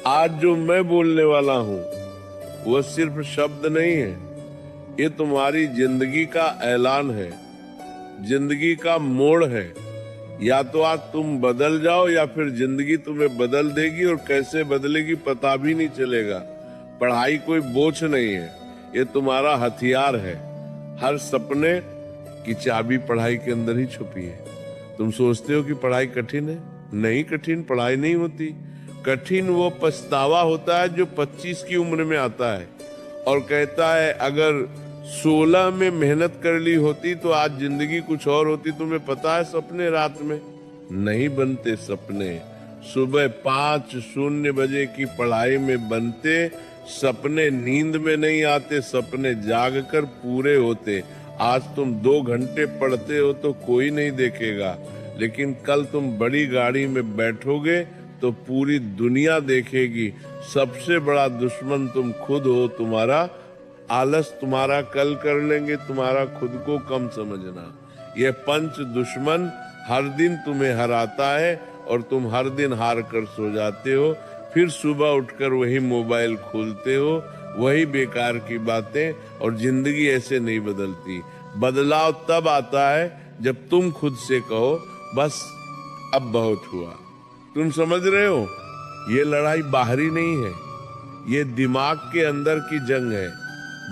आज जो मैं बोलने वाला हूँ वो सिर्फ शब्द नहीं है, ये तुम्हारी जिंदगी का ऐलान है, जिंदगी का मोड़ है। या तो आज तुम बदल जाओ या फिर जिंदगी तुम्हें बदल देगी, और कैसे बदलेगी पता भी नहीं चलेगा। पढ़ाई कोई बोझ नहीं है, ये तुम्हारा हथियार है। हर सपने की चाबी पढ़ाई के अंदर ही छुपी है। तुम सोचते हो कि पढ़ाई कठिन है, नहीं, कठिन पढ़ाई नहीं होती। कठिन वो पछतावा होता है जो 25 की उम्र में आता है और कहता है अगर 16 में मेहनत कर ली होती तो आज जिंदगी कुछ और होती। तुम्हें पता है सपने रात में नहीं बनते, सपने सुबह 5:00 बजे की पढ़ाई में बनते। सपने नींद में नहीं आते, सपने जाग कर पूरे होते। आज तुम 2 घंटे पढ़ते हो तो कोई नहीं देखेगा, लेकिन कल तुम बड़ी गाड़ी में बैठोगे तो पूरी दुनिया देखेगी। सबसे बड़ा दुश्मन तुम खुद हो। तुम्हारा आलस तुम्हारा कल कर लेंगे, तुम्हारा खुद को कम समझना। ये पंच दुश्मन हर दिन तुम्हें हराता है और तुम हर दिन हार कर सो जाते हो। फिर सुबह उठकर वही मोबाइल खोलते हो, वही बेकार की बातें, और जिंदगी ऐसे नहीं बदलती। बदलाव तब आता है जब तुम खुद से कहो बस अब बहुत हुआ। तुम समझ रहे हो, ये लड़ाई बाहरी नहीं है, ये दिमाग के अंदर की जंग है।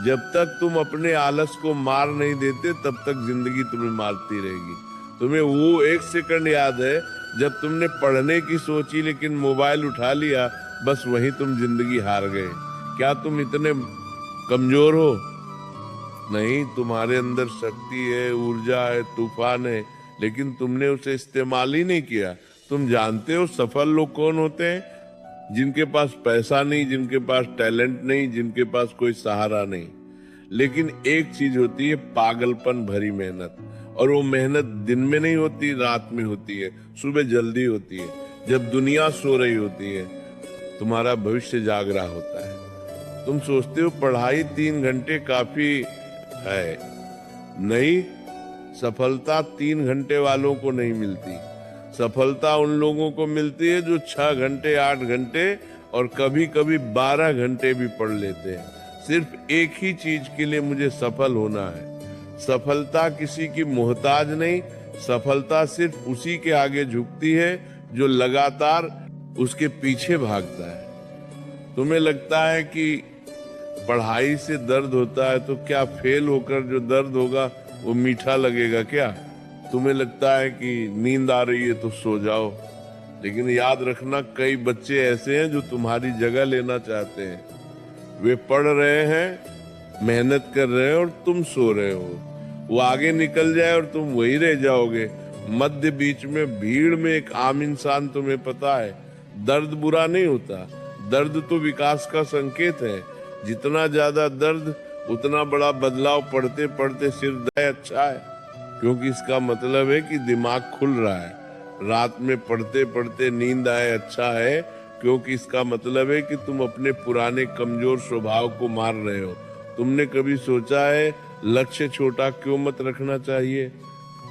जब तक तुम अपने आलस को मार नहीं देते तब तक जिंदगी तुम्हें मारती रहेगी। तुम्हें वो 1 सेकंड याद है जब तुमने पढ़ने की सोची लेकिन मोबाइल उठा लिया, बस वहीं तुम जिंदगी हार गए। क्या तुम इतने कमजोर हो? नहीं, तुम्हारे अंदर शक्ति है, ऊर्जा है, तूफान है, लेकिन तुमने उसे इस्तेमाल ही नहीं किया। तुम जानते हो सफल लोग कौन होते हैं? जिनके पास पैसा नहीं, जिनके पास टैलेंट नहीं, जिनके पास कोई सहारा नहीं, लेकिन एक चीज होती है पागलपन भरी मेहनत। और वो मेहनत दिन में नहीं होती, रात में होती है, सुबह जल्दी होती है, जब दुनिया सो रही होती है, तुम्हारा भविष्य जाग रहा होता है। तुम सोचते हो पढ़ाई 3 घंटे काफी है, नहीं, सफलता 3 घंटे वालों को नहीं मिलती। सफलता उन लोगों को मिलती है जो 6 घंटे, 8 घंटे और कभी कभी 12 घंटे भी पढ़ लेते हैं। सिर्फ एक ही चीज के लिए मुझे सफल होना है। सफलता किसी की मोहताज नहीं, सफलता सिर्फ उसी के आगे झुकती है जो लगातार उसके पीछे भागता है। तुम्हें लगता है कि पढ़ाई से दर्द होता है, तो क्या फेल होकर जो दर्द होगा वो मीठा लगेगा क्या? तुम्हें लगता है कि नींद आ रही है तो सो जाओ, लेकिन याद रखना कई बच्चे ऐसे हैं जो तुम्हारी जगह लेना चाहते हैं। वे पढ़ रहे हैं, मेहनत कर रहे हैं और तुम सो रहे हो। वो आगे निकल जाए और तुम वही रह जाओगे। मध्य बीच में भीड़ में एक आम इंसान, तुम्हें पता है दर्द बुरा नहीं होता, दर्द तो विकास का संकेत है। जितना ज्यादा दर्द उतना बड़ा बदलाव। पढ़ते पढ़ते सिर दर्द अच्छा है, क्योंकि इसका मतलब है कि दिमाग खुल रहा है। रात में पढ़ते पढ़ते नींद आए अच्छा है, क्योंकि इसका मतलब है कि तुम अपने पुराने कमजोर स्वभाव को मार रहे हो। तुमने कभी सोचा है लक्ष्य छोटा क्यों मत रखना चाहिए?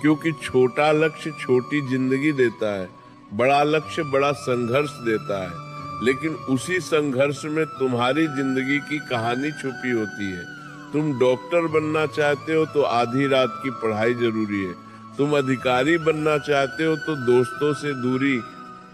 क्योंकि छोटा लक्ष्य छोटी जिंदगी देता है, बड़ा लक्ष्य बड़ा संघर्ष देता है। लेकिन उसी संघर्ष में तुम्हारी जिंदगी की कहानी छुपी होती है। तुम डॉक्टर बनना चाहते हो तो आधी रात की पढ़ाई जरूरी है। तुम अधिकारी बनना चाहते हो तो दोस्तों से दूरी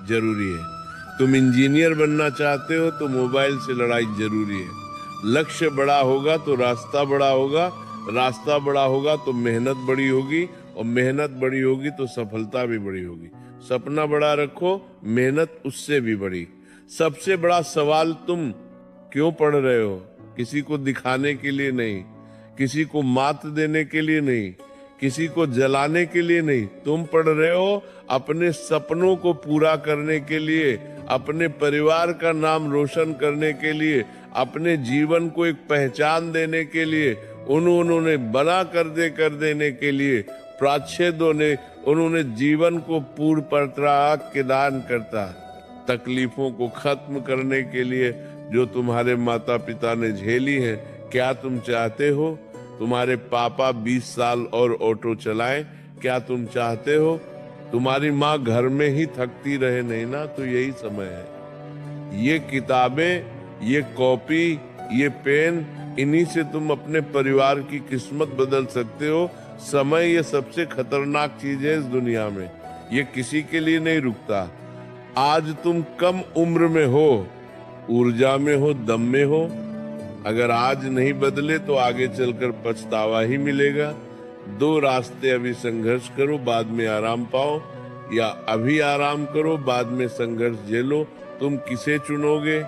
जरूरी है। तुम इंजीनियर बनना चाहते हो तो मोबाइल से लड़ाई जरूरी है। लक्ष्य बड़ा होगा तो रास्ता बड़ा होगा, रास्ता बड़ा होगा तो मेहनत बड़ी होगी, और मेहनत बड़ी होगी तो सफलता भी बड़ी होगी। सपना बड़ा रखो, मेहनत उससे भी बड़ी। सबसे बड़ा सवाल तुम क्यों पढ़ रहे हो? किसी को दिखाने के लिए नहीं, किसी को मात देने के लिए नहीं, किसी को जलाने के लिए नहीं। तुम पढ़ रहे हो अपने सपनों को पूरा करने के लिए, अपने परिवार का नाम रोशन करने के लिए, अपने जीवन को एक पहचान देने के लिए, उन्होंने बना कर देने के लिए। प्राच्छेदों ने उन्होंने जीवन को पूर्ण प्रत्राग के दान करता, तकलीफों को खत्म करने के लिए जो तुम्हारे माता पिता ने झेली है। क्या तुम चाहते हो तुम्हारे पापा 20 साल और ऑटो चलाएं? क्या तुम चाहते हो तुम्हारी माँ घर में ही थकती रहे? नहीं ना, तो यही समय है। ये किताबें, ये कॉपी, ये पेन, इन्हीं से तुम अपने परिवार की किस्मत बदल सकते हो। समय ये सबसे खतरनाक चीज है इस दुनिया में, ये किसी के लिए नहीं रुकता। आज तुम कम उम्र में हो, ऊर्जा में हो, दम में हो। अगर आज नहीं बदले तो आगे चलकर पछतावा ही मिलेगा। दो रास्ते, अभी संघर्ष करो बाद में आराम पाओ, या अभी आराम करो बाद में संघर्ष झेलो। तुम किसे चुनोगे?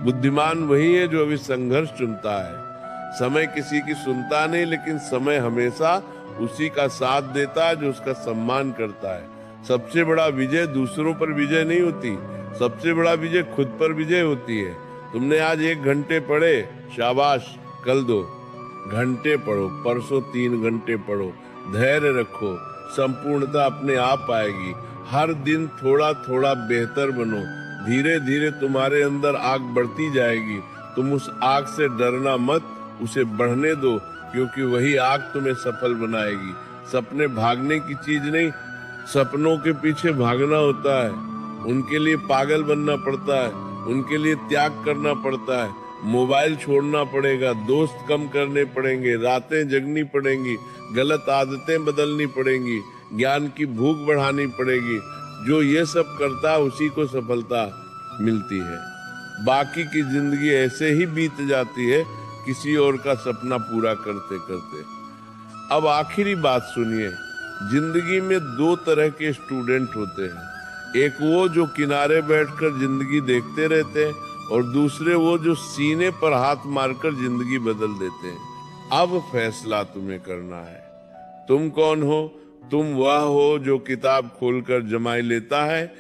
बुद्धिमान वही है जो अभी संघर्ष चुनता है। समय किसी की सुनता नहीं, लेकिन समय हमेशा उसी का साथ देता है जो उसका सम्मान करता है। सबसे बड़ा विजय दूसरों पर विजय नहीं होती, सबसे बड़ा विजय खुद पर विजय होती है। तुमने आज 1 घंटे पढ़े, शाबाश, कल 2 घंटे पढ़ो, परसों 3 घंटे पढ़ो। धैर्य रखो, संपूर्णता अपने आप आएगी। हर दिन थोड़ा थोड़ा बेहतर बनो, धीरे धीरे तुम्हारे अंदर आग बढ़ती जाएगी। तुम उस आग से डरना मत, उसे बढ़ने दो, क्योंकि वही आग तुम्हें सफल बनाएगी। सपने भागने की चीज नहीं, सपनों के पीछे भागना होता है। उनके लिए पागल बनना पड़ता है, उनके लिए त्याग करना पड़ता है। मोबाइल छोड़ना पड़ेगा, दोस्त कम करने पड़ेंगे, रातें जगनी पड़ेंगी, गलत आदतें बदलनी पड़ेंगी, ज्ञान की भूख बढ़ानी पड़ेगी। जो ये सब करता है उसी को सफलता मिलती है। बाकी की जिंदगी ऐसे ही बीत जाती है, किसी और का सपना पूरा करते करते। अब आखिरी बात सुनिए, जिंदगी में 2 तरह के स्टूडेंट होते हैं। एक वो जो किनारे बैठकर जिंदगी देखते रहते हैं, और दूसरे वो जो सीने पर हाथ मारकर जिंदगी बदल देते हैं। अब फैसला तुम्हें करना है। तुम कौन हो? तुम वह हो जो किताब खोलकर जमाई लेता है,